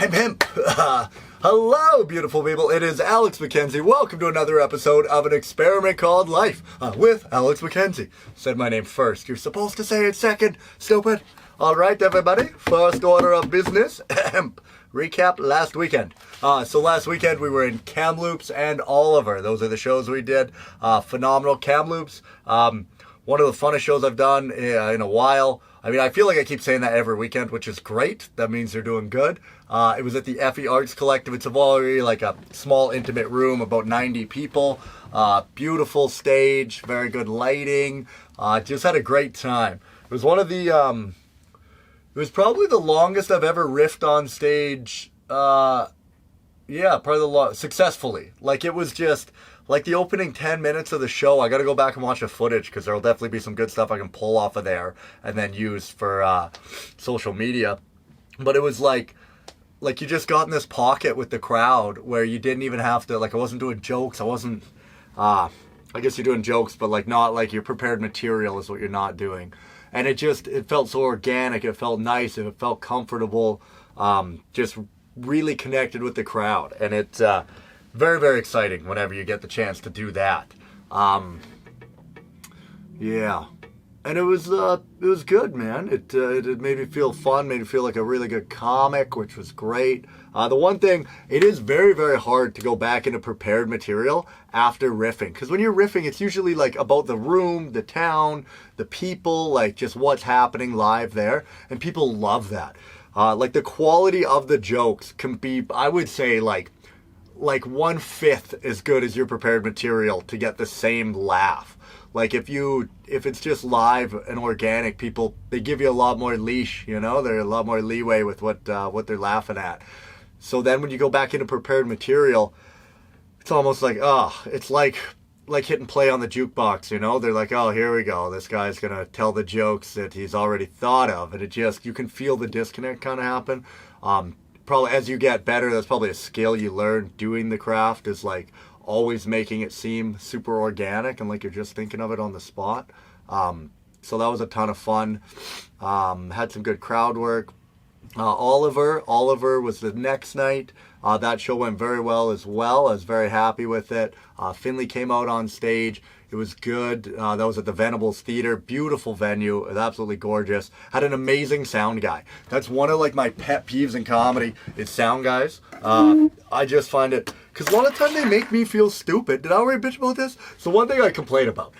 Hemp. Hello, beautiful people. It is Alex Mackenzie. Welcome to another episode of an experiment called Life with Alex Mackenzie. Said my name first. You're supposed to say it second, stupid. All right, everybody. First order of business. Recap last weekend. So last weekend we were in Kamloops and Oliver. Those are the shows we did. Phenomenal. Kamloops. One of the funnest shows I've done in a while. I mean, I feel like I keep saying that every weekend, which is great. That means they're doing good. It was at the FE Arts Collective. It's very like a small, intimate room, about 90 people. Beautiful stage, very good lighting. Just had a great time. It was one of the, it was probably the longest I've ever riffed on stage. Yeah, probably successfully. Like, it was just like the opening 10 minutes of the show. I got to go back and watch the footage because there'll definitely be some good stuff I can pull off of there and then use for social media. But it was like you just got in this pocket with the crowd where you didn't even have to, like, I wasn't doing jokes. I wasn't, I guess you're doing jokes, but like not like your prepared material is what you're not doing. And it felt so organic. It felt nice. It felt comfortable. Just really connected with the crowd. And it's very, very exciting whenever you get the chance to do that. Yeah. And it was good, man. It made me feel fun, made me feel like a really good comic, which was great. The one thing, it is very, very hard to go back into prepared material after riffing. Because when you're riffing, it's usually like about the room, the town, the people, like just what's happening live there. And people love that. Like the quality of the jokes can be, I would say, like 1/5 as good as your prepared material to get the same laugh. Like if it's just live and organic, people, they give you a lot more leash, you know, they're a lot more leeway with what they're laughing at. So then when you go back into prepared material, it's almost like, it's like hitting play on the jukebox, you know? They're like, oh, here we go. This guy's going to tell the jokes that he's already thought of. And you can feel the disconnect kind of happen. Probably as you get better, that's probably a skill you learn doing the craft, is like always making it seem super organic and like you're just thinking of it on the spot. So that was a ton of fun. Had some good crowd work. Oliver was the next night. That show went very well as well. I was very happy with it. Finley came out on stage. It was good. That was at the Venables Theater. Beautiful venue. It was absolutely gorgeous. Had an amazing sound guy. That's one of like my pet peeves in comedy is sound guys. I just find it, because a lot of time they make me feel stupid. Did I already bitch about this? So one thing I complain about,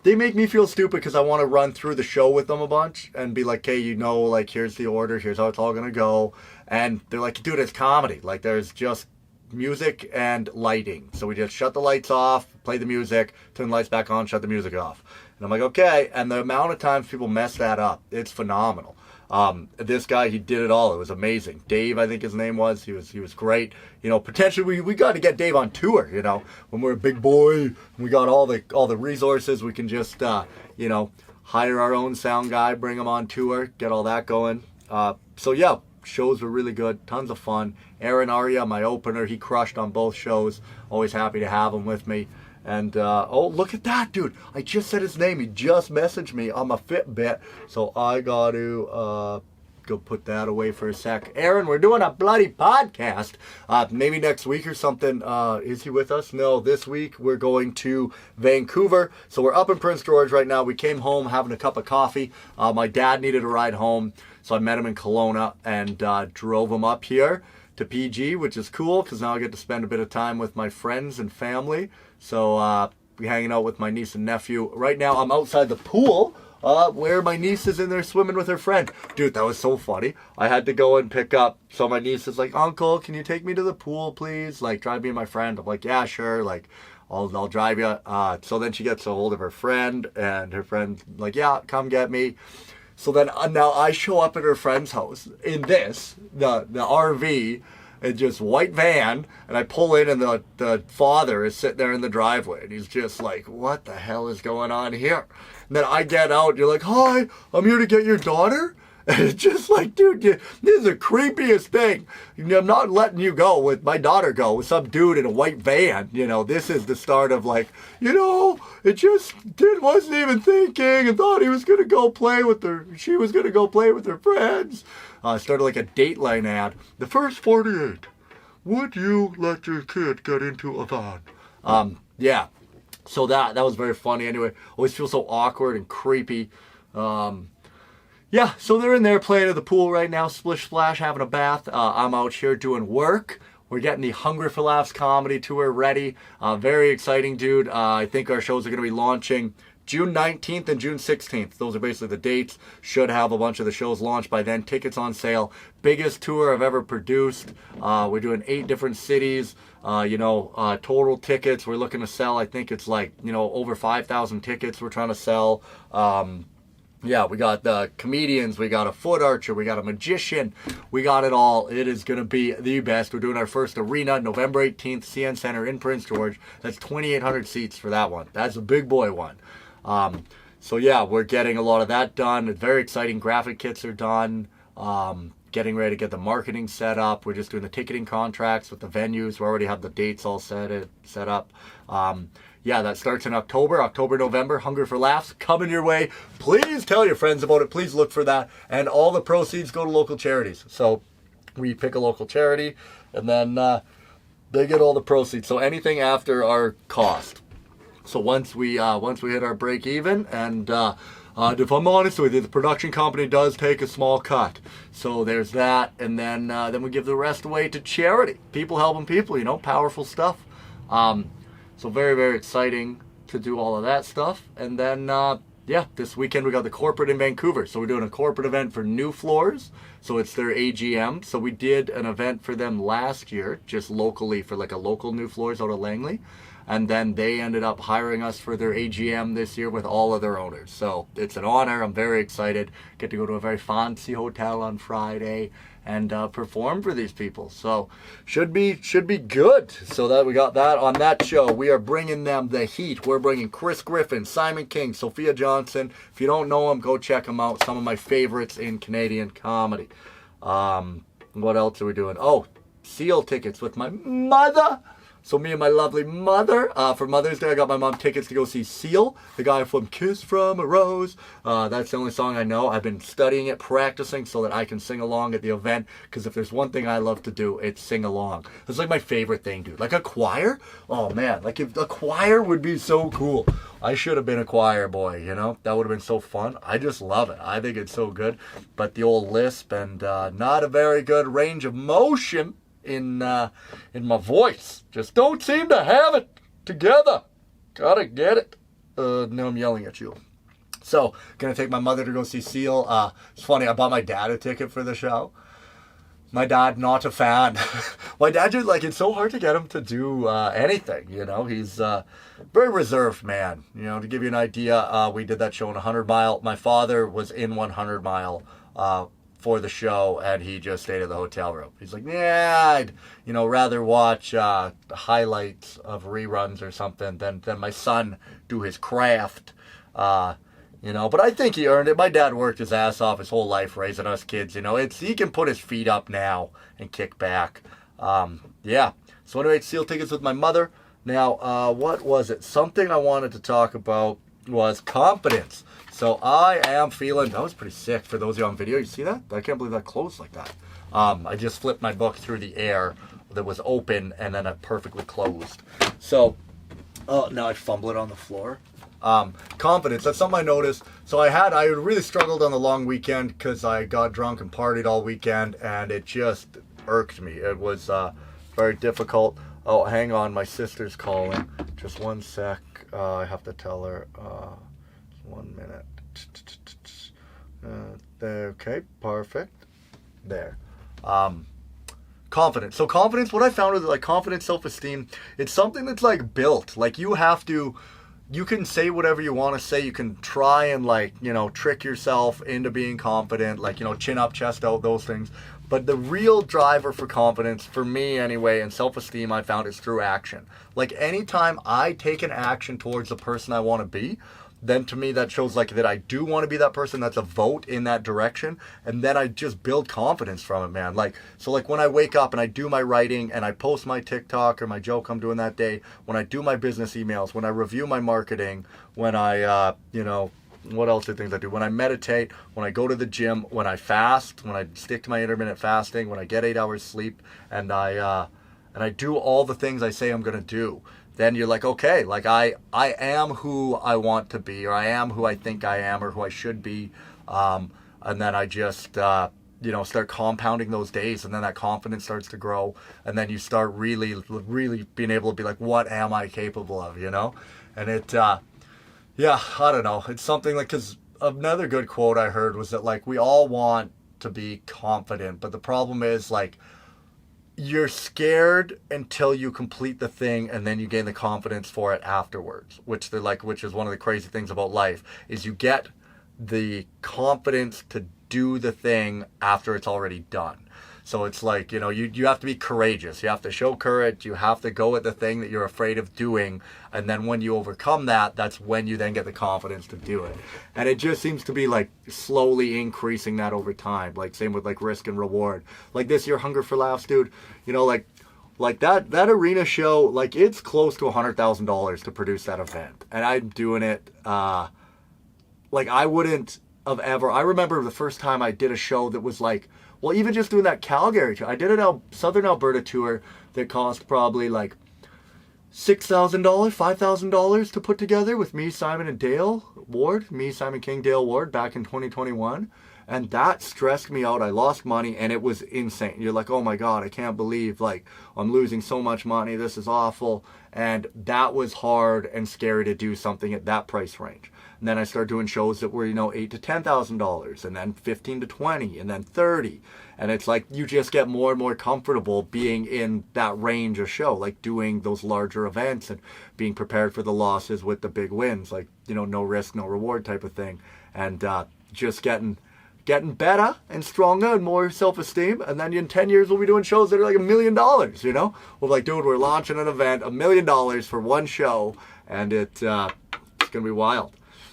they make me feel stupid because I want to run through the show with them a bunch and be like, hey, you know, like here's the order, here's how it's all going to go. And they're like, dude, it's comedy. Like there's just music and lighting. So we just shut the lights off, play the music, turn the lights back on, shut the music off. And I'm like, okay. And the amount of times people mess that up, it's phenomenal. This guy, he did it all. It was amazing. Dave, I think his name was. He was great. You know, potentially we got to get Dave on tour, you know, when we're a big boy and we got all the resources, we can just, you know, hire our own sound guy, bring him on tour, get all that going. So yeah, shows were really good. Tons of fun. Aaron Aria, my opener, he crushed on both shows. Always happy to have him with me. And, oh, look at that, dude. I just said his name. He just messaged me on my Fitbit. So I got to go put that away for a sec. Aaron, we're doing a bloody podcast. Maybe next week or something. Is he with us? No, this week we're going to Vancouver. So we're up in Prince George right now. We came home having a cup of coffee. My dad needed a ride home. So I met him in Kelowna and drove him up here to PG, which is cool because now I get to spend a bit of time with my friends and family. So we're hanging out with my niece and nephew. Right now I'm outside the pool where my niece is in there swimming with her friend. Dude, that was so funny. I had to go and pick up. So my niece is like, Uncle, can you take me to the pool, please? Like, drive me and my friend. I'm like, yeah, sure. Like, I'll drive you. So then she gets a hold of her friend, and her friend's like, yeah, come get me. So then now I show up at her friend's house in the RV, and just white van, and I pull in, and the father is sitting there in the driveway, and he's just like, what the hell is going on here? And then I get out, and you're like, hi, I'm here to get your daughter. And it's just like, dude, this is the creepiest thing. I'm not letting you go with my daughter go with some dude in a white van. This is the start of like, it just wasn't even thinking and thought he was going to go play with her. She was going to go play with her friends. Started like a Dateline ad. The first 48. Would you let your kid get into a van? Yeah. So that was very funny. Anyway, always feel so awkward and creepy. Yeah, so they're in there playing at the pool right now, splish splash, having a bath. I'm out here doing work. We're getting the Hungry for Laughs comedy tour ready. Very exciting, dude. I think our shows are going to be launching June 19th and June 16th. Those are basically the dates. Should have a bunch of the shows launched by then. Tickets on sale. Biggest tour I've ever produced. We're doing 8 different cities. Total tickets we're looking to sell. I think it's like, over 5,000 tickets we're trying to sell. Yeah, we got the comedians, we got a foot archer, we got a magician, we got it all. It is going to be the best. We're doing our first arena, November 18th, CN Center in Prince George. That's 2,800 seats for that one. That's a big boy one. So yeah, we're getting a lot of that done. It's very exciting. Graphic kits are done. Getting ready to get the marketing set up. We're just doing the ticketing contracts with the venues. We already have the dates all set up. Yeah, that starts in October, November. Hungry for Laughs coming your way. Please tell your friends about it. Please look for that. And all the proceeds go to local charities. So we pick a local charity, and then they get all the proceeds. So anything after our cost. So once we hit our break even, and if I'm honest with you, the production company does take a small cut. So there's that, and then we give the rest away to charity. People helping people, powerful stuff. So very, very exciting to do all of that stuff. And then, this weekend we got the corporate in Vancouver. So we're doing a corporate event for New Floors. So it's their AGM. So we did an event for them last year, just locally for like a local New Floors out of Langley. And then they ended up hiring us for their AGM this year with all of their owners. So it's an honor. I'm very excited. Get to go to a very fancy hotel on Friday and perform for these people. So should be good. So that we got that on that show. We are bringing them the heat. We're bringing Chris Griffin, Simon King, Sophia Johnson. If you don't know them, go check them out. Some of my favorites in Canadian comedy. What else are we doing? Oh, ECL tickets with my mother. So me and my lovely mother, for Mother's Day, I got my mom tickets to go see ECL, the guy from Kiss from a Rose. That's the only song I know. I've been studying it, practicing so that I can sing along at the event, because if there's one thing I love to do, it's sing along. It's like my favorite thing, dude. Like a choir? Oh, man. Like if a choir would be so cool. I should have been a choir boy, That would have been so fun. I just love it. I think it's so good. But the old lisp and not a very good range of motion in my voice. Just don't seem to have it together. Gotta get it. Now I'm yelling at you. So, gonna take my mother to go see ECL. It's funny, I bought my dad a ticket for the show. My dad, not a fan. My dad just, it's so hard to get him to do anything, He's a very reserved man. To give you an idea, we did that show in 100 Mile. My father was in 100 Mile for the show, and he just stayed at the hotel room. He's like, yeah, I'd, rather watch the highlights of reruns or something than my son do his craft. But I think he earned it. My dad worked his ass off his whole life raising us kids. He can put his feet up now and kick back. Yeah. So anyway, ECL tickets with my mother. Now, what was it? Something I wanted to talk about was confidence. So I am feeling, that was pretty sick for those of you on video. You see that? I can't believe that closed like that. I just flipped my book through the air that was open, and then it perfectly closed. So, now I fumble it on the floor. Confidence, that's something I noticed. So I really struggled on the long weekend because I got drunk and partied all weekend, and it just irked me. It was very difficult. Oh, hang on, my sister's calling. Just one sec. I have to tell her. 1 minute. There, okay, perfect. There. Confidence. So confidence, what I found is confidence, self-esteem, it's something that's built. You can say whatever you want to say. You can try and trick yourself into being confident, chin up, chest out, those things. But the real driver for confidence, for me anyway, and self-esteem, I found is through action. Anytime I take an action towards the person I want to be, then to me that shows like that I do want to be that person. That's a vote in that direction. And then I just build confidence from it, man. Like, so like when I wake up and I do my writing and I post my TikTok or my joke I'm doing that day, when I do my business emails, when I review my marketing, when I, what else are things I do? When I meditate, when I go to the gym, when I fast, when I stick to my intermittent fasting, when I get 8 hours sleep, and I do all the things I say I'm going to do, then you're like, okay, like I am who I want to be, or I am who I think I am, or who I should be. And then I just, start compounding those days, and then that confidence starts to grow. And then you start really, really being able to be like, what am I capable of, And it, yeah, I don't know. It's something like, because another good quote I heard was that like, we all want to be confident, but the problem is like, you're scared until you complete the thing, and then you gain the confidence for it afterwards, which is one of the crazy things about life, is you get the confidence to do the thing after it's already done. So it's like, you have to be courageous. You have to show courage. You have to go at the thing that you're afraid of doing. And then when you overcome that, that's when you then get the confidence to do it. And it just seems to be like slowly increasing that over time. Like same with like risk and reward. Like this year, Hunger for Laughs, dude, like that arena show, like it's close to $100,000 to produce that event. And I'm doing it, like I wouldn't have ever, I remember the first time I did a show that was like, well, even just doing that Calgary tour, I did a Southern Alberta tour that cost probably like $6,000, $5,000 to put together with me, Simon and Dale Ward, me, Simon King, Dale Ward back in 2021. And that stressed me out. I lost money and it was insane. You're like, oh my God, I can't believe like I'm losing so much money. This is awful. And that was hard and scary to do something at that price range. And then I started doing shows that were, $8,000 to $10,000, and then $15,000 to $20,000, and then $30,000. And it's like you just get more and more comfortable being in that range of show, like doing those larger events and being prepared for the losses with the big wins, like, no risk, no reward type of thing. And just getting better and stronger and more self-esteem. And then in 10 years, we'll be doing shows that are like $1 million, We're like, dude, we're launching an event, $1 million for one show. And it's going to be wild.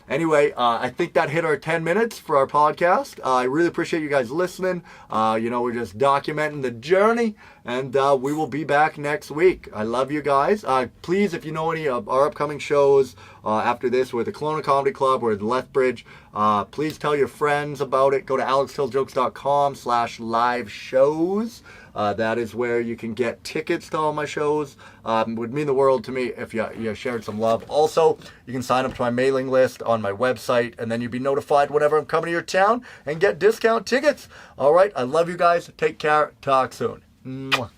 Anyway, I think that hit our 10 minutes for our podcast. I really appreciate you guys listening. We're just documenting the journey, and we will be back next week. I love you guys. Please, if you know any of our upcoming shows after this, we're at the Kelowna Comedy Club, we're at Lethbridge. Please tell your friends about it. Go to alextelljokes.com/live shows. That is where you can get tickets to all my shows. It would mean the world to me if you shared some love. Also, you can sign up to my mailing list on my website, and then you'll be notified whenever I'm coming to your town and get discount tickets. All right, I love you guys. Take care. Talk soon. Mwah.